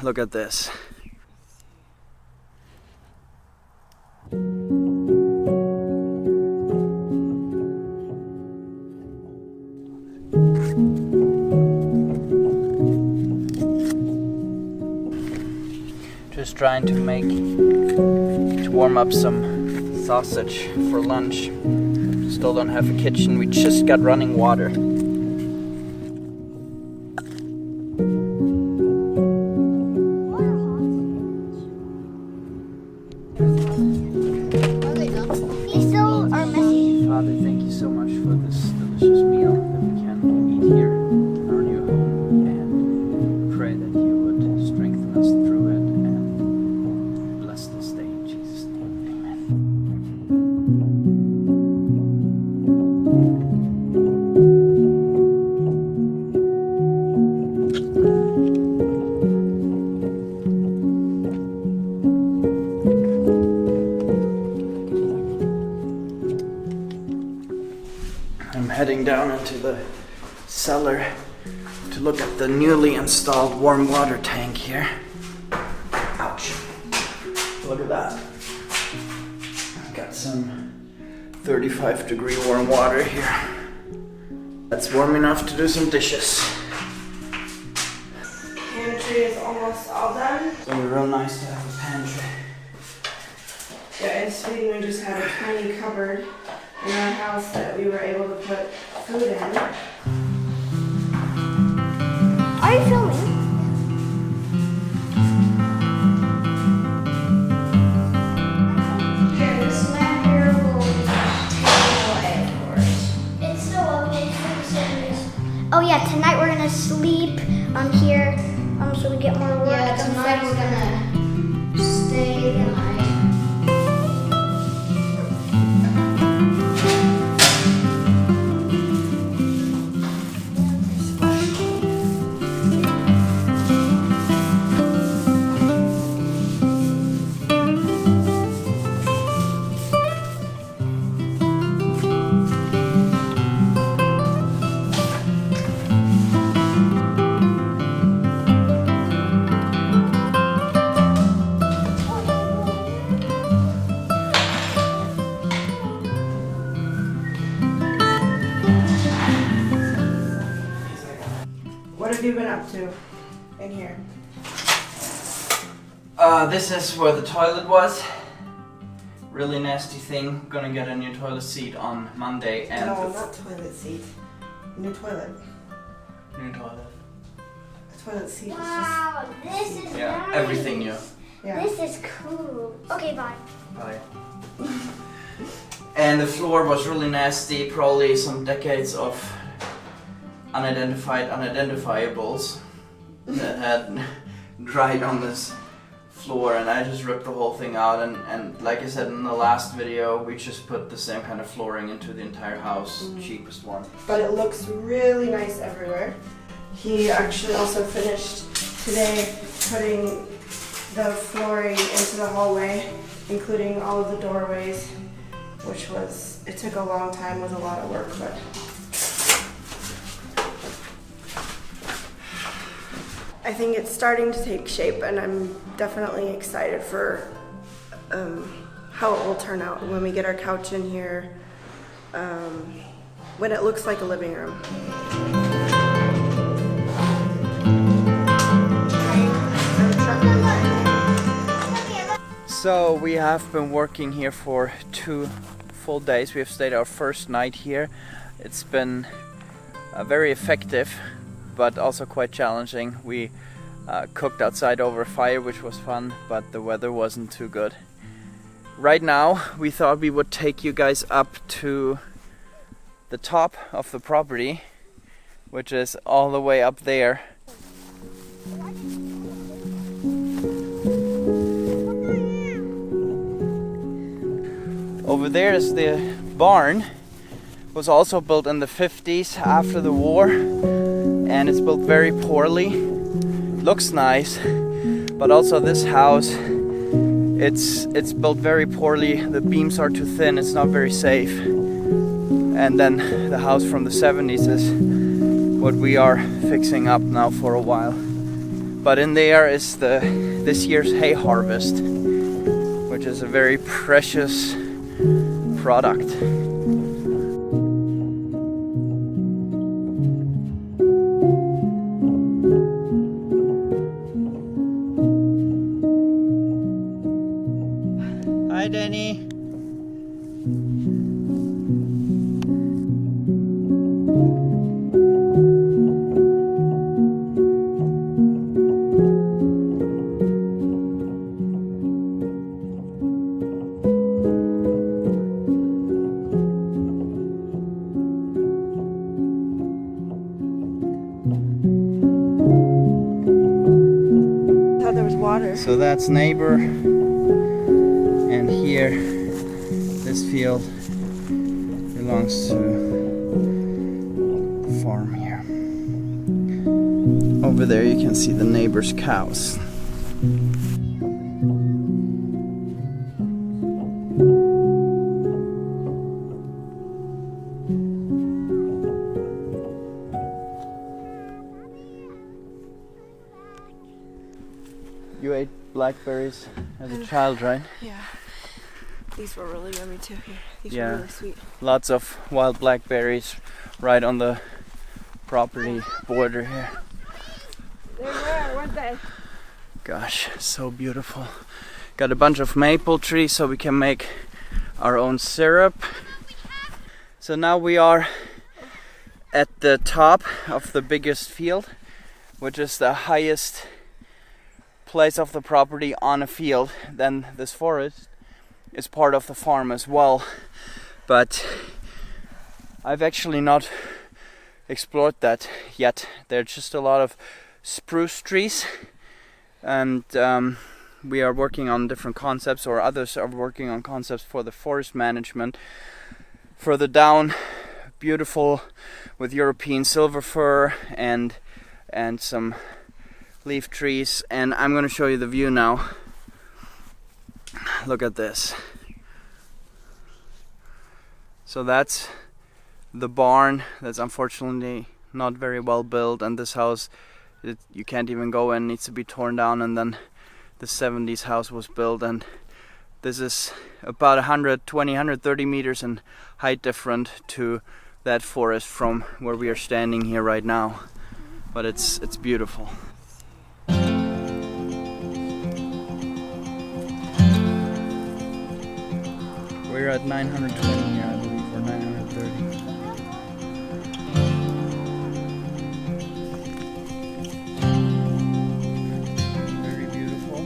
look at this. Just trying to warm up some sausage for lunch. Still don't have a kitchen, we just got running water. Father, thank you so much for this delicious meal that we can eat here in our new home, and pray that you would strengthen us through it and bless this day in Jesus' name. Amen. I'm heading down into the cellar to look at the newly installed warm water tank here. Ouch. Look at that. I've got some 35-degree warm water here. That's warm enough to do some dishes. Pantry is almost all done. It's gonna be real nice to have a pantry. Yeah, in Sweden we just had a tiny cupboard in our house that we were able to put food in. Are you filming? Here, this lamp here will take away, of course. It's still open for the service. Oh yeah, tonight we're gonna sleep here, so we get more work. Yeah, tonight we're gonna stay the night. What have you been up to in here? This is where the toilet was. Really nasty thing. Gonna get a new toilet seat on Monday and No, not toilet seat. New toilet. new toilet. A toilet seat is Wow, this is Yeah, nice. everything new. just... Yeah. This is cool. Okay, bye. Bye. And the floor was really nasty. Probably some decades of unidentifiables that had dried on this floor, and I just ripped the whole thing out, and like I said in the last video, we just put the same kind of flooring into the entire house, cheapest one. But it looks really nice everywhere. He actually also finished today putting the flooring into the hallway, including all of the doorways, which was, it took a long time with a lot of work, but I think it's starting to take shape, and I'm definitely excited for how it will turn out when we get our couch in here, when it looks like a living room. So we have been working here for 2 full days. We have stayed our first night here. It's been very effective, but also quite challenging. We cooked outside over a fire, which was fun, but the weather wasn't too good. Right now, we thought we would take you guys up to the top of the property, which is all the way up there. Over there is the barn. It was also built in the 50s after the war, and it's built very poorly. Looks nice, but also this house, it's built very poorly. The beams are too thin, it's not very safe. And then the house from the 70s is what we are fixing up now for a while. But in there is this year's hay harvest, which is a very precious product. Hi, Danny. Thought there was water. So that's neighbor, and here this field belongs to the farm here. Over there you can see the neighbor's cows. You ate blackberries as a child, right? Yeah. These were really yummy too. Here. These Yeah. were really sweet. Lots of wild blackberries right on the property border here. They were, weren't they? Gosh, so beautiful. Got a bunch of maple trees so we can make our own syrup. So now we are at the top of the biggest field, which is the highest place of the property on a field. Then this forest is part of the farm as well, but I've actually not explored that yet. There's just a lot of spruce trees, and we are working on different concepts, or others are working on concepts for the forest management. Further down, beautiful with European silver fir and some leaf trees, and I'm going to show you the view now. Look at this. So that's the barn that's unfortunately not very well built, and this house, you can't even go in, needs to be torn down, and then the 70s house was built, and this is about 120, 130 meters in height different to that forest from where we are standing here right now. But it's beautiful. We're at 920 here, I believe, or 930. Very beautiful.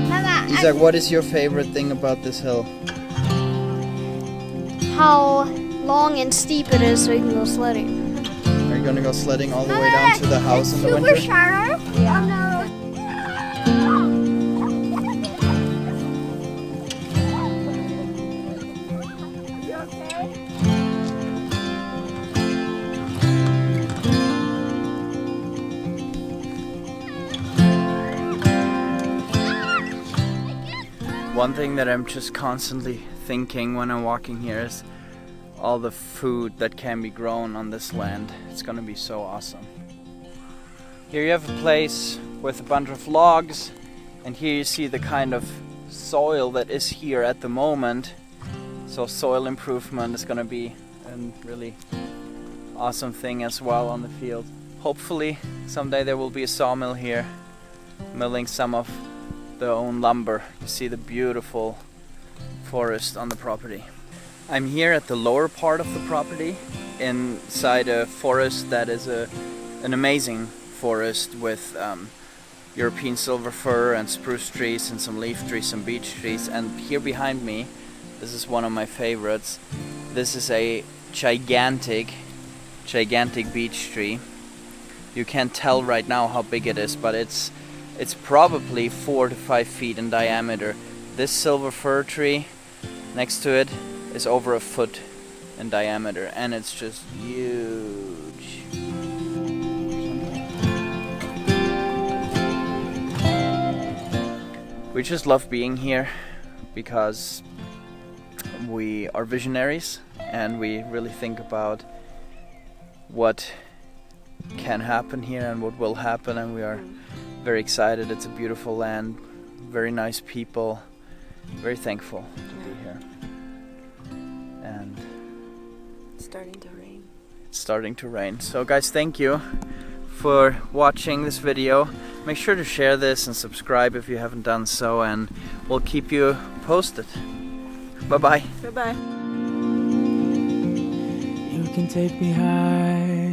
Mama, Isaac, what is your favorite thing about this hill? how long and steep it is so we can go sledding. Are you gonna go sledding all the way down to the house in the winter? Super sharp. Yeah. Oh, no. You okay? One thing that I'm just constantly thinking when I'm walking here is all the food that can be grown on this land. It's gonna be so awesome. Here you have a place with a bunch of logs, and here you see the kind of soil that is here at the moment. So soil improvement is gonna be a really awesome thing as well on the field. Hopefully someday there will be a sawmill here, milling some of their own lumber. You see the beautiful forest on the property. I'm here at the lower part of the property inside a forest that is an amazing forest with European silver fir and spruce trees and some leaf trees, some beech trees. And here behind me, this is one of my favorites. This is a gigantic beech tree. You can't tell right now how big it is, but it's probably 4 to 5 feet in diameter. This silver fir tree next to it is over a foot in diameter, and it's just huge. We just love being here because we are visionaries and we really think about what can happen here and what will happen, and we are very excited. It's a beautiful land, very nice people, very thankful to be here. And It's starting to rain. it's starting to rain. So guys, thank you for watching this video. Make sure to share this and subscribe if you haven't done so, and we'll keep you posted. Bye bye. Bye-bye. You can take me high